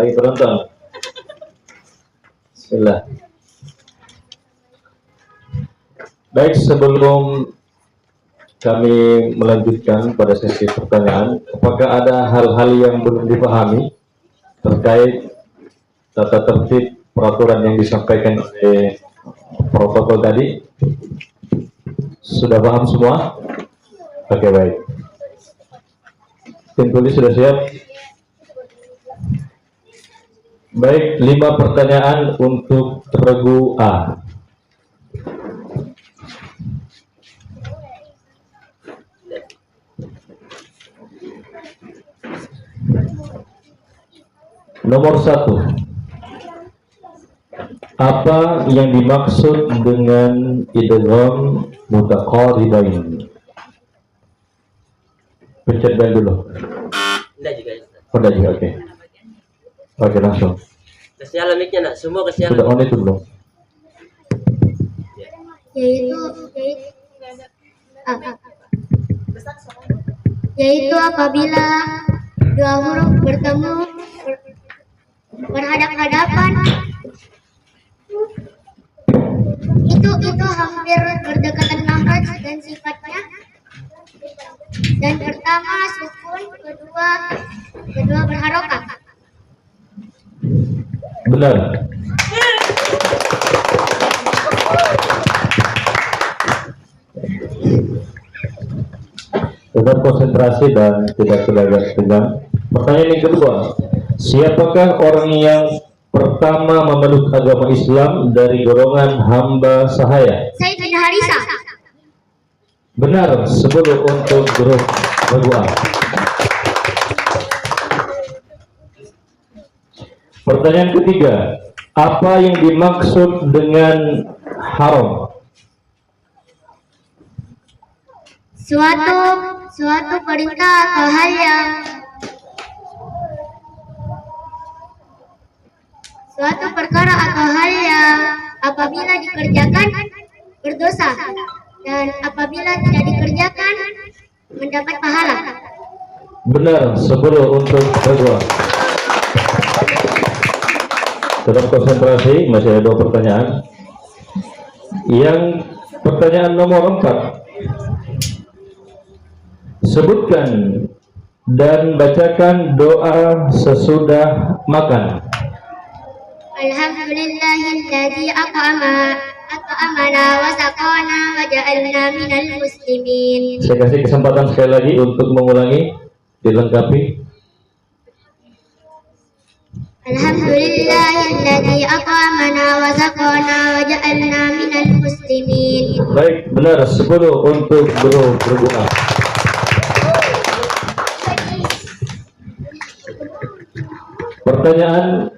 lagi penonton. Bismillah. Baik, sebelum kami melanjutkan pada sesi pertanyaan, apakah ada hal-hal yang belum dipahami terkait tata tertib peraturan yang disampaikan oleh protokol tadi? Sudah paham semua? Oke, baik. Tim tulis sudah siap? Baik, 5 pertanyaan untuk regu A. Nomor 1. Apa yang dimaksud dengan idgham mutaqaribain? Pencet bel dulu. Udah juga, oke. Oke, langsung. Kasih alamiknya nak, semua kasih alam. Sudah on itu belum? Yaitu apabila dua huruf bertemu berhadap-hadapan, itu hampir berdekatan makhraj dan sifatnya, dan pertama sukun, kedua berharokat. Benar. Tetap konsentrasi dan tidak tegang. Pertanyaan yang kedua, siapakah orang yang pertama memeluk agama Islam dari golongan hamba sahaya? Said bin Harisa. Benar, 10 untuk grup kedua. Pertanyaan ketiga, apa yang dimaksud dengan haram? Suatu perintah atau hal yang suatu perkara atau hal yang apabila dikerjakan berdosa, dan apabila tidak dikerjakan mendapat pahala. Benar, 10 untuk kedua. Tetap konsentrasi, masih ada 2 pertanyaan. Yang pertanyaan nomor 4, sebutkan dan bacakan doa sesudah makan. Alhamdulillahilladzi at'amana wa saqana wa ja'alna minal muslimin. Saya kasih kesempatan sekali lagi untuk mengulangi, dilengkapi. Alhamdulillahilladzi at'amana wa saqana wa ja'alna minal muslimin. Baik, benar, 10 untuk grup A. Pertanyaan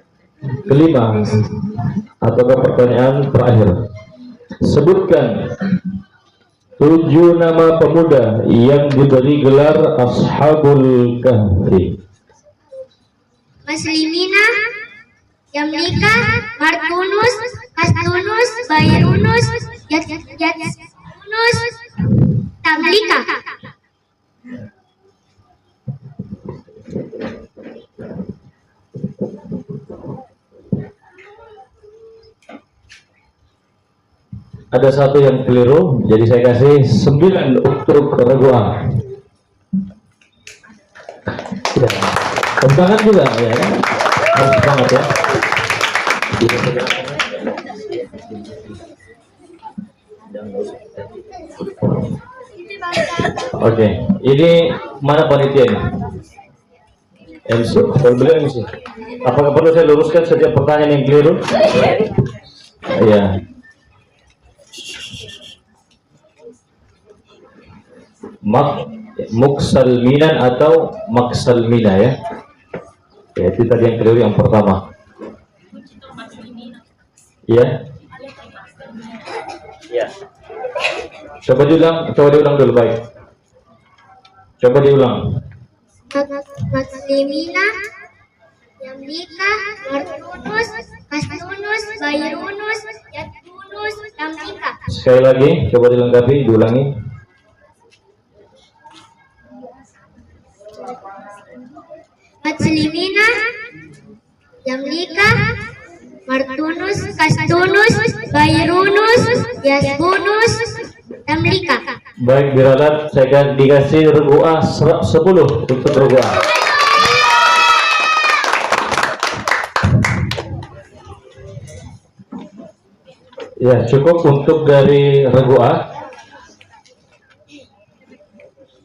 kelima atau pertanyaan terakhir, sebutkan 7 nama pemuda yang diberi gelar Ashabul Kahfi. Muslimina, Yamlika, Martunus, Kastunus, Bayrunus, Yatunus, Tamlika. Ada satu yang keliru, jadi saya kasih 9 untuk regu A. Ya. Tangan juga, ya kan? Harus banget ya. Oke, ini mana panitia ini? MC, kalau beliau MC. Apakah perlu saya luruskan setiap pertanyaan yang keliru? Iya. Muksalminan atau maksalmina ya. Ya, itu tadi yang keliru yang pertama. Ya. Ya. Coba diulang dulu, baik. Coba diulang. Muslimina, Yamlika, Martunus, Kastunus, Bayrunus, Yatunus, Tamlika. Sekali lagi, coba dilengkapi, diulangi. Muslimina, Jamlika, Martunus, Kastunus, Bayrunus, Yasbunus, Tamlika. Baik, diralat saya dikasih regu A 10 untuk regu A. Ya, cukup untuk dari regu A.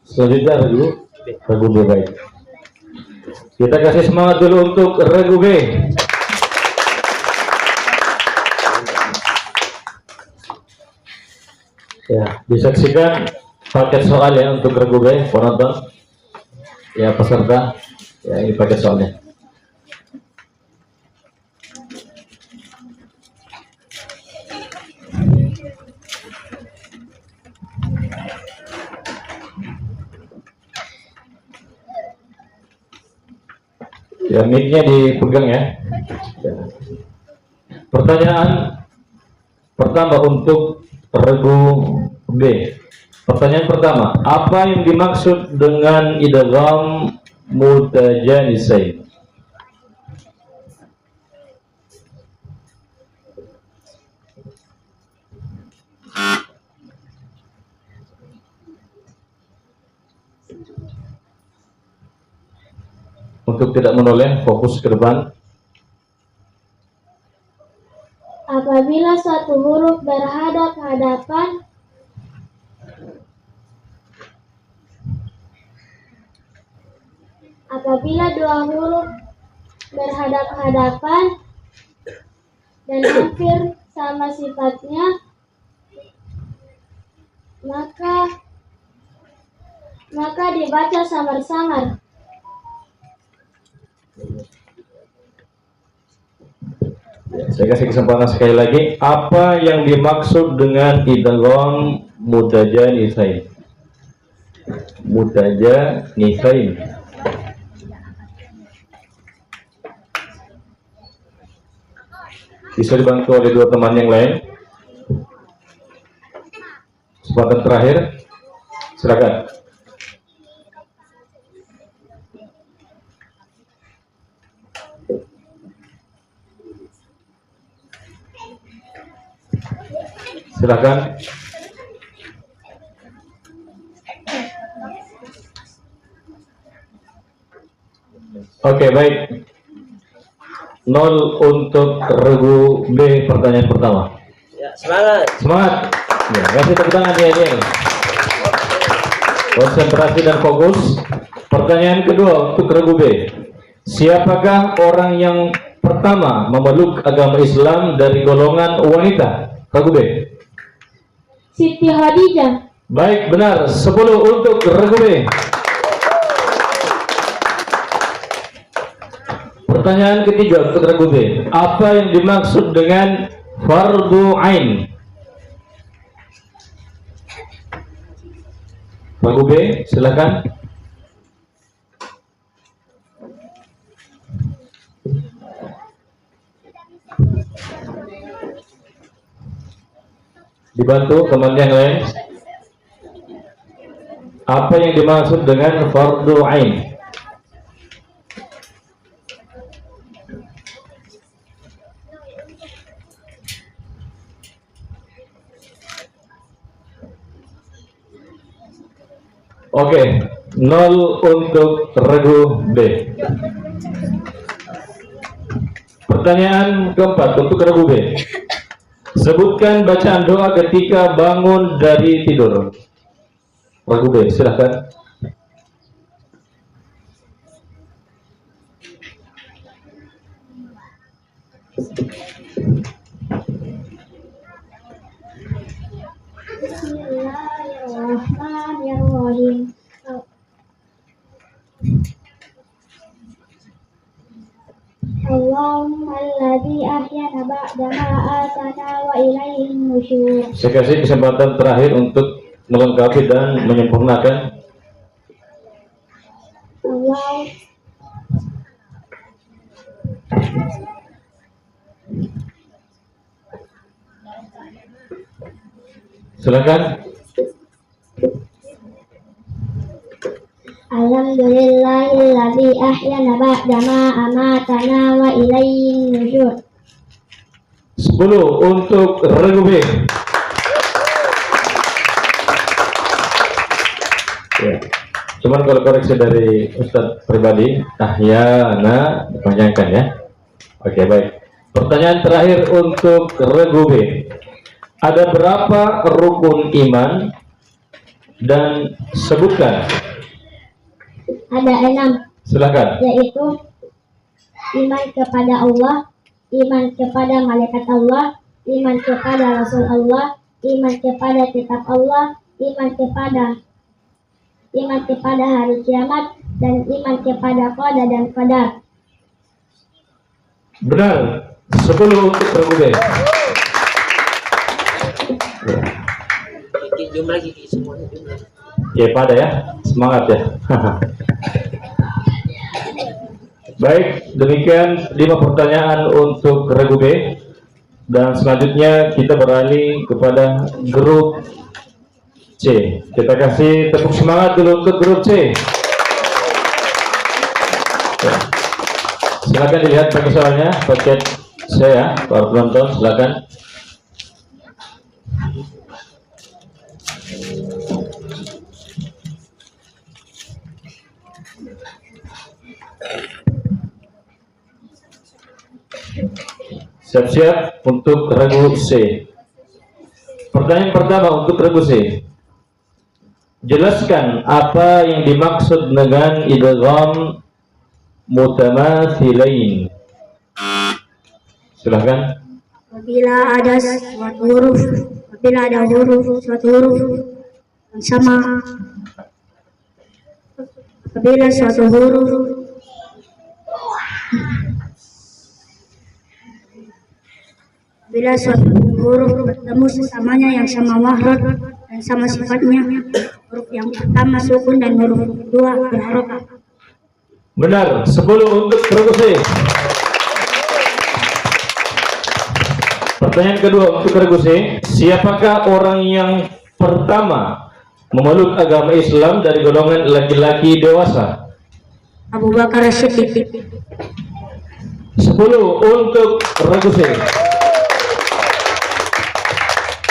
Selanjutnya regu B. Baik. Kita kasih semangat dulu untuk regu B. Ya, disaksikan paket soal ya untuk regu B, penonton. Ya, peserta. Ya, ini paket soalnya. Ya, mic-nya dipegang ya. Pertanyaan pertama untuk regu B. Pertanyaan pertama, apa yang dimaksud dengan idgham mutajanisain? Untuk tidak menoleh, fokus ke depan. Apabila suatu huruf berhadap-hadapan apabila dua huruf berhadap-hadapan dan hampir sama sifatnya, maka dibaca samar-samar. Saya kasih kesempatan sekali lagi. Apa yang dimaksud dengan idgham mutajanisain? Mutajanisain. Bisa dibantu oleh dua teman yang lain. Kesempatan terakhir. Silakan. Silakan. Oke, baik. 0 untuk regu B, pertanyaan pertama. Ya, semangat. Semangat. Ya, kasih tepuk tangan ya, dia. Konsentrasi dan fokus. Pertanyaan kedua untuk regu B. Siapakah orang yang pertama memeluk agama Islam dari golongan wanita? Regu B. Siti Khadijah. Baik, benar. 10 untuk regu B. Pertanyaan ketiga untuk regu B. Apa yang dimaksud dengan fardu ain? Regu B, silakan. Dibantu teman yang lain. Apa yang dimaksud dengan fardu ain? Oke, 0 untuk regu B. Pertanyaan keempat untuk regu B. Sebutkan bacaan doa ketika bangun dari tidur. Regu B, silakan. Bismillahirrahmanirrahim. Allahumma alladzi ahyana ba'da ma atana wa ilaihin nusyur. Saya kasih kesempatan terakhir untuk melengkapi dan menyempurnakan. Allah Allahumma Silakan. Alhamdulillahilladzi ahyana ba'da ma amatana wa ilaihin nusyur. 10 untuk regu B. Ya. Cuman kalau koreksi dari Ustadz pribadi, ahyana dipanjangkan ya. Oke, baik. Pertanyaan terakhir untuk regu B. Ada berapa rukun iman dan sebutkan? Ada 6, Silakan. yaitu iman kepada Allah, iman kepada malaikat Allah, iman kepada Rasul Allah, iman kepada kitab Allah, iman kepada hari kiamat, dan iman kepada qada dan qadar. Benar. 10 untuk regu B. Jumlah lagi semuanya jumlah. Oke, pada ya. Semangat ya. Baik, demikian 5 pertanyaan untuk regu B. Dan selanjutnya kita beralih kepada grup C. Kita kasih tepuk semangat dulu untuk grup C. Ya. Silakan dilihat pakai soalnya, paket saya, para penonton, silakan. Siap-siap untuk regu C. Pertanyaan pertama untuk regu C. Jelaskan apa yang dimaksud dengan idgham mutamathilain. Silahkan. Apabila ada suatu huruf yang sama, apabila suatu huruf bertemu sesamanya yang sama makhraj dan sama sifatnya, huruf yang pertama sukun dan huruf kedua berharokat. Benar. 10 untuk regu C. Pertanyaan kedua untuk regu C. Siapakah orang yang pertama memeluk agama Islam dari golongan laki-laki dewasa? Abu Bakar As-Siddiq. 10 untuk regu C.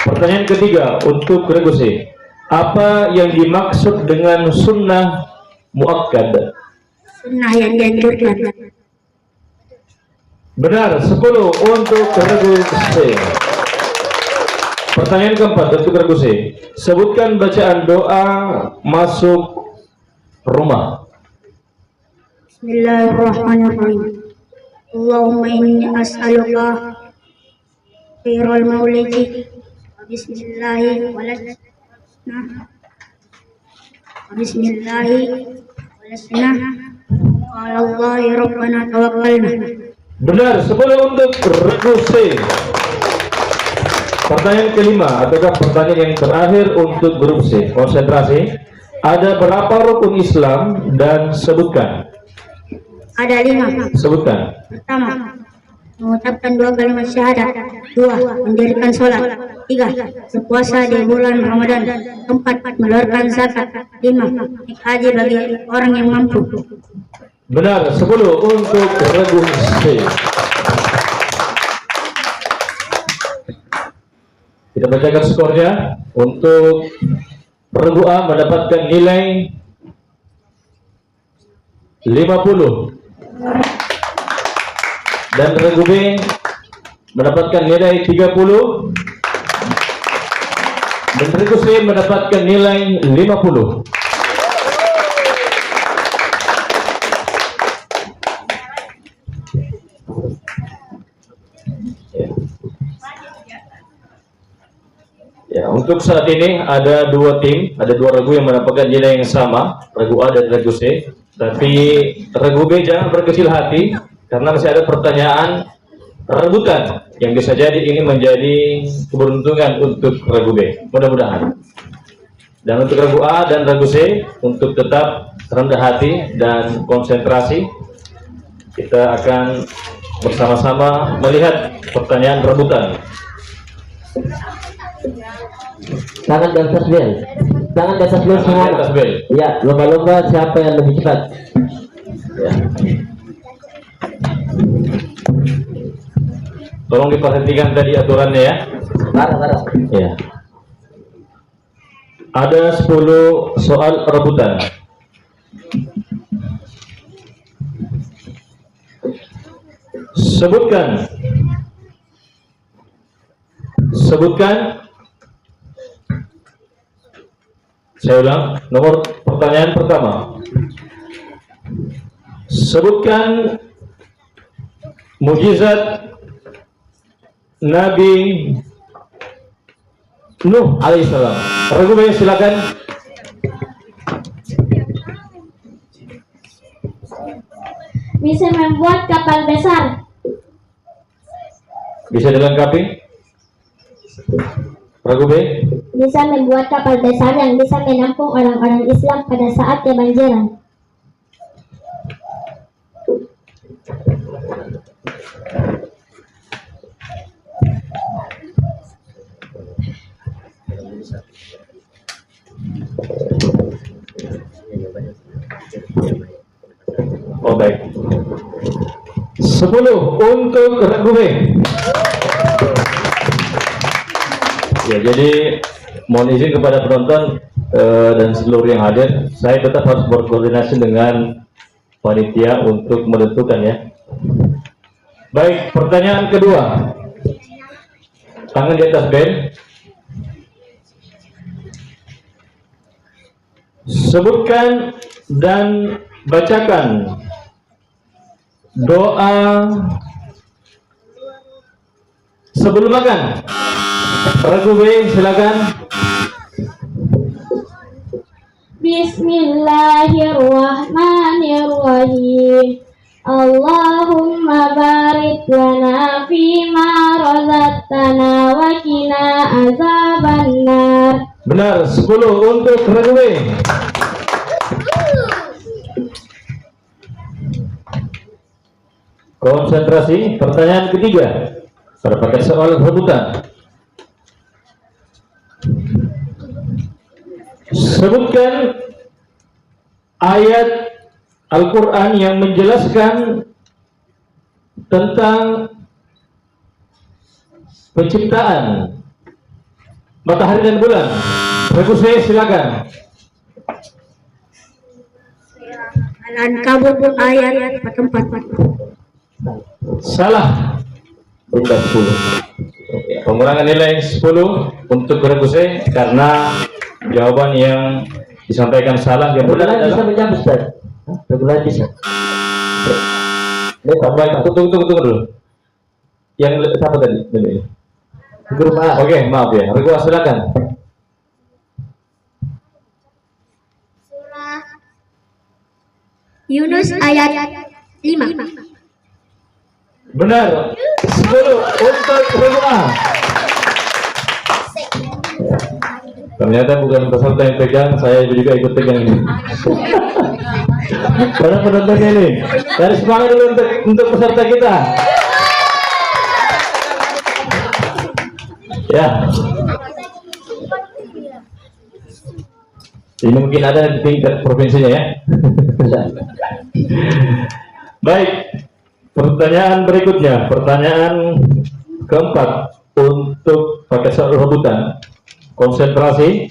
Pertanyaan ketiga untuk regu C. Apa yang dimaksud dengan sunnah muakkad? Sunnah yang dianjurkan. Benar. 10 untuk regu C. Pertanyaan keempat untuk regu C. Sebutkan bacaan doa masuk rumah. Bismillahirrahmanirrahim. Allahumma inni as'aluka khairal maulidi wa bismillahi walasna wa bismillahi walasna wa alallahi rabbana tawakkalna. Benar. 10 untuk regu C. Pertanyaan kelima ataukah pertanyaan yang terakhir untuk grup C. Konsentrasi. Ada berapa rukun Islam dan sebutkan? Ada 5. Sebutkan. Pertama, mengucapkan 2 kalimat syahadat. 2, mendirikan sholat. 3, berpuasa di bulan Ramadan. 4, mengeluarkan zakat. 5, naik haji bagi orang yang mampu. Benar. 10 untuk regu C. Kita bacakan skornya. Untuk regu A mendapatkan nilai 50 dan regu B mendapatkan nilai 30 dan regu C mendapatkan nilai 50. Ya, untuk saat ini ada 2 tim, ada 2 regu yang mendapatkan nilai yang sama, regu A dan regu C. Tapi regu B jangan berkecil hati karena masih ada pertanyaan rebutan yang bisa jadi ini menjadi keberuntungan untuk regu B. Mudah-mudahan. Dan untuk regu A dan regu C untuk tetap rendah hati dan konsentrasi, kita akan bersama-sama melihat pertanyaan rebutan. Tangan dan tasbih. Tangan di atas bel semua. Tangan di atas bel. Ya, lomba-lomba siapa yang lebih cepat. Ya. Tolong diperhatikan tadi aturannya ya. Barang. Ya. Ada 10 soal rebutan. Sebutkan. Saya ulang, nomor pertanyaan pertama. Sebutkan mukjizat Nabi Nuh alaihissalam. Ragu Bey, silakan. Bisa membuat kapal besar. Bisa dilengkapi? Ragu Bey. Bisa membuat kapal besar yang bisa menampung orang-orang Islam pada saat kebanjiran. Oh baik. 10 untuk Ragu Bey. Ya, jadi mohon izin kepada penonton dan seluruh yang hadir, saya tetap harus berkoordinasi dengan panitia untuk menentukan ya. Baik, pertanyaan kedua. Tangan di atas bel. Sebutkan dan bacakan doa sebelum makan. Ragu Bey, silakan. Bismillahirrahmanirrahim. Allahumma barik lana fima razaqtana wa qina azabannar. Benar, 10 untuk Ragu Bey. Konsentrasi, pertanyaan ketiga. Berbagai soal rebutan. Sebutkan ayat Al-Quran yang menjelaskan tentang penciptaan matahari dan bulan. Ragu Bey, silakan. Al-Ankabut ayat 44. Salah. Bunda 10. Pengurangan nilai 10 untuk Ragu Bey karena jawaban yang disampaikan salah. Yang benar Regulasi bisa adalah menjawab, Ustaz. Regulasi bisa. baik. Tunggu dulu. Yang siapa tadi? Guru maaf. Oke, maaf ya. Ragu, silakan. Surah Yunus ayat 5. Benar. 10 untuk Ragu. Ternyata bukan peserta yang pegang, saya juga ikut pegang ini. Para penontonnya ini, dari semangat dulu untuk peserta kita. Ya. Ini mungkin ada di tingkat provinsinya ya. Baik. Pertanyaan berikutnya, pertanyaan keempat untuk pakai soal rebutan. Konsentrasi.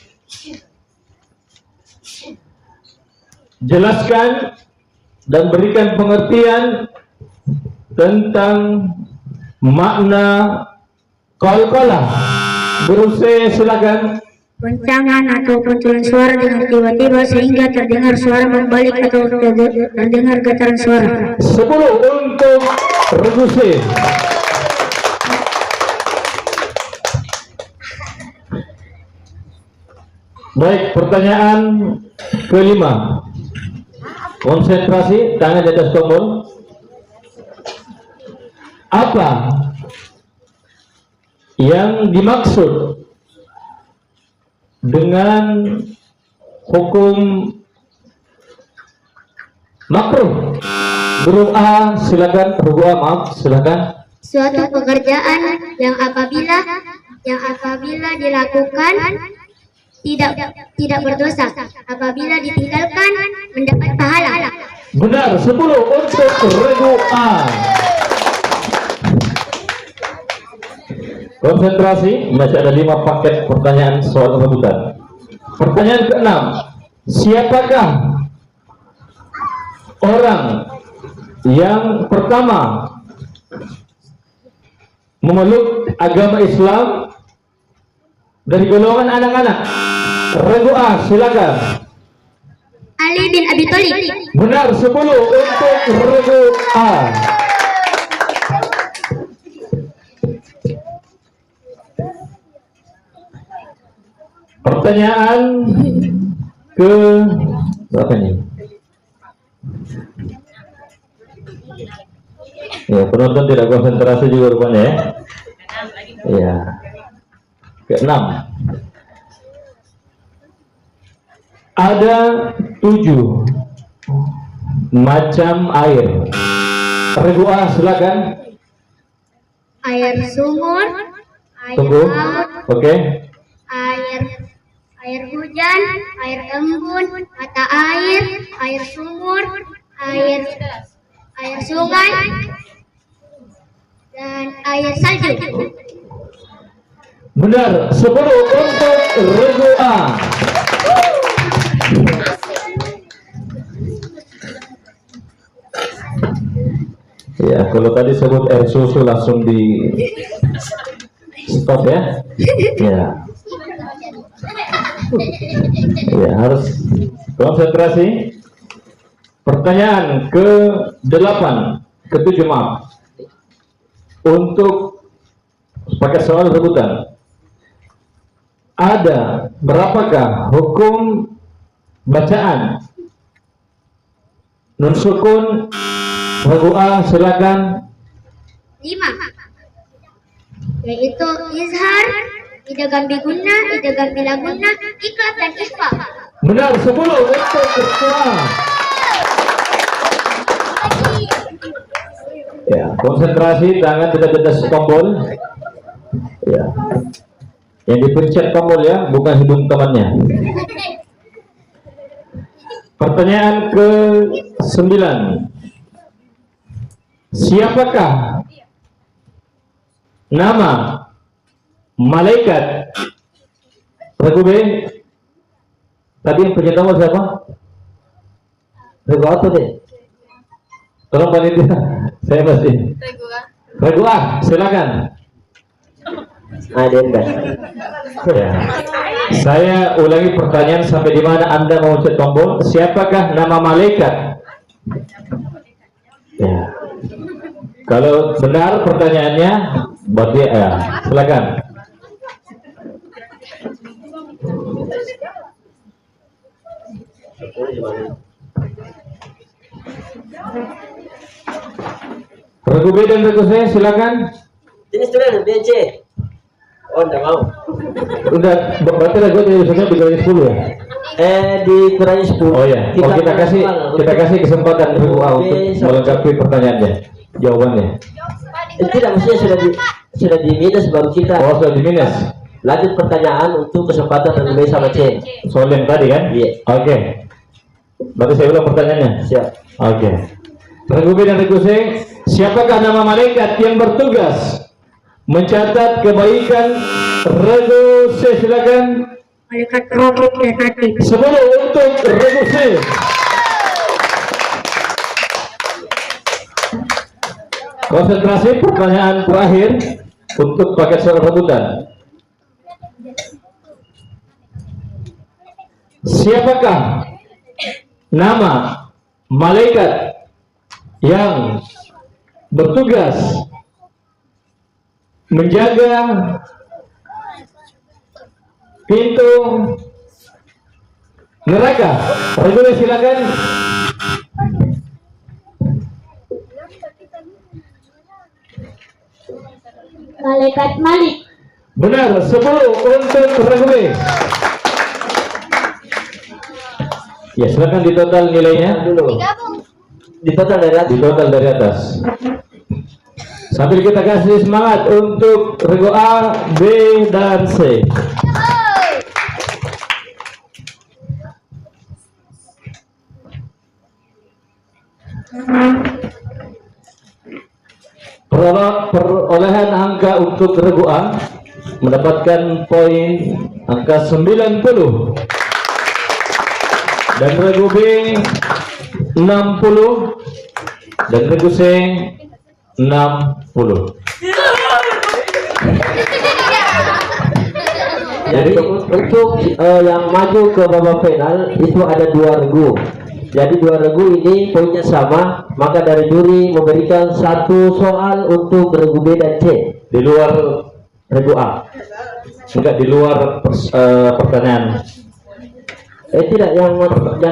Jelaskan dan berikan pengertian tentang makna qalqalah. Guru saya, silakan. Goncangan atau pantulan suara dengan tiba-tiba sehingga terdengar suara membalik atau terdengar getaran suara. 10 untuk Ragu Bey. Baik, pertanyaan kelima. Konsentrasi, tangan di atas tombol. Apa yang dimaksud dengan hukum makruh? Guru A, silakan. Guru A, maaf, silakan. Suatu pekerjaan yang apabila dilakukan tidak berdosa. Apabila ditinggalkan mendapat pahala. Benar, 10 untuk regu A. Konsentrasi, masih ada 5 paket pertanyaan soal rebutan. Pertanyaan ke-6. Siapakah orang yang pertama memeluk agama Islam dari golongan anak-anak? Regu A, silakan. Ali bin Abi Thalib. Benar, 10 untuk regu A. Pertanyaan ke berapa ini? Ya, penonton tidak konsentrasi juga rupanya ya. Ya. Ke-6. Ada 7 macam air. Regu A, silakan. Air sumur, air Tunggu. laut, Oke. air hujan, air embun, mata air sumur, air sungai, dan air salju. Benar, 10 untuk regu A. Ya, kalau tadi sebut air susu langsung di stop ya. Ya. Ya, harus konsentrasi. Pertanyaan ke-8, ke-7 maaf. Untuk pakai soal rebutan. Ada berapakah hukum bacaan? Nun sukun. Regu A, silakan. 5, yaitu izhar, idgham biguna, idgham bilaguna, ikhlas dan ikhfa. Benar, 10 untuk ketua. Ya, konsentrasi, tangan tidak di atas tombol. Ya. Yang dipencet tombol ya, bukan hidung temannya. Pertanyaan ke-9. Siapakah nama malaikat? Regu B. Tadi yang pencet tombol siapa? Regu A tuh deh. Tolong panitia, saya pasti. Regu A, silakan. Ada enggak? Ya. Saya ulangi pertanyaan sampai di mana Anda mau pencet tombol. Siapakah nama malaikat? Ya. Kalau benar pertanyaannya, berarti ya, silakan. Regu B dan regu C, silakan. Ini student B, C. Oh, enggak mau. Udah, berarti regu dari sana dikurangi 10 ya? Dikurangi 10. Oh ya, kita kasih kesempatan regu A untuk melengkapi pertanyaannya, jawabannya. Tidak, mestinya sudah di minus baru kita. Oh, sudah di minus. Lanjut pertanyaan untuk kesempatan regu B sama C. Soal yang tadi kan? Iya. Oke. Berarti saya ulang pertanyaannya. Siap. Oke. Regu B dan regu C, siapakah nama malaikat yang bertugas mencatat kebaikan? Regu C, silakan. Malaikat Raqib dan Atid. 10 untuk regu C. Konsentrasi, pertanyaan terakhir untuk paket soal rebutan. Siapakah nama malaikat yang bertugas menjaga pintu neraka? Regu, silakan. Malaikat Malik. Benar, 10 untuk regu B. Ya, silakan di total nilainya dulu. Di total dari atas. Di total dari atas. Sambil kita kasih semangat untuk regu A, B, dan C. Perolehan angka untuk regu A mendapatkan poin angka 90 dan regu B 60 dan regu C 60. Jadi untuk yang maju ke babak final itu ada 2 regu. Jadi 2 regu ini poinnya sama, maka dari juri memberikan 1 soal untuk regu B dan C Di luar regu A, enggak di luar pertanyaan. Tidak, yang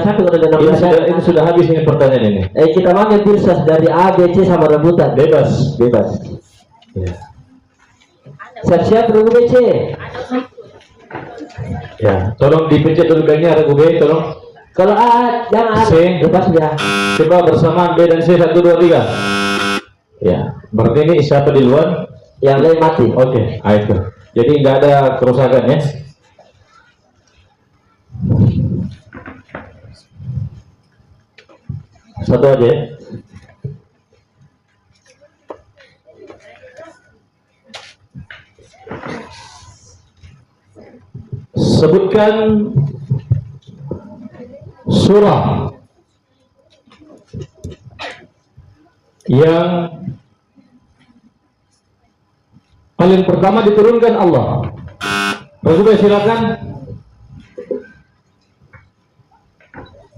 satu ada 16. Ini sudah habis ini pertanyaan ini. Kita manggil pilsas dari A, B, C sama rebutan. Bebas. Ya. Siap-siap regu B, C. Ya, tolong dipencet dulu gangnya regu B, tolong. Kalau A jangan C. lepas ya. Coba bersamaan B dan C 1 2 3. Ya, berarti ini siapa di luar? Yang lain mati. Oke, itu. Jadi nggak ada kerusakan ya. Satu aja ya. Sebutkan surah yang paling pertama diturunkan Allah. Rasulullah silakan.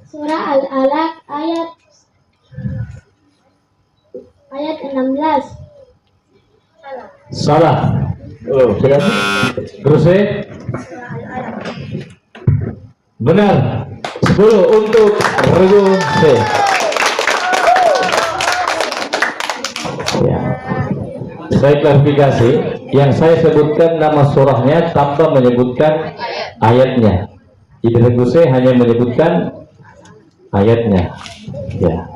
Surah Al-Alaq ayat 16. Salah. Oh, siap. Terus benar. 10 untuk regu C. Ya. Saya klarifikasi, yang saya sebutkan nama surahnya tanpa menyebutkan ayatnya. Di regu C hanya menyebutkan ayatnya. Ya.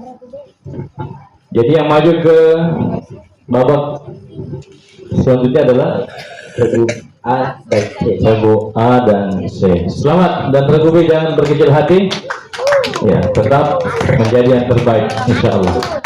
Jadi yang maju ke babak selanjutnya adalah Regu A dan C. regu A dan C. Selamat, dan regu B jangan berkecil hati. Ya, tetap menjadi yang terbaik, insya Allah.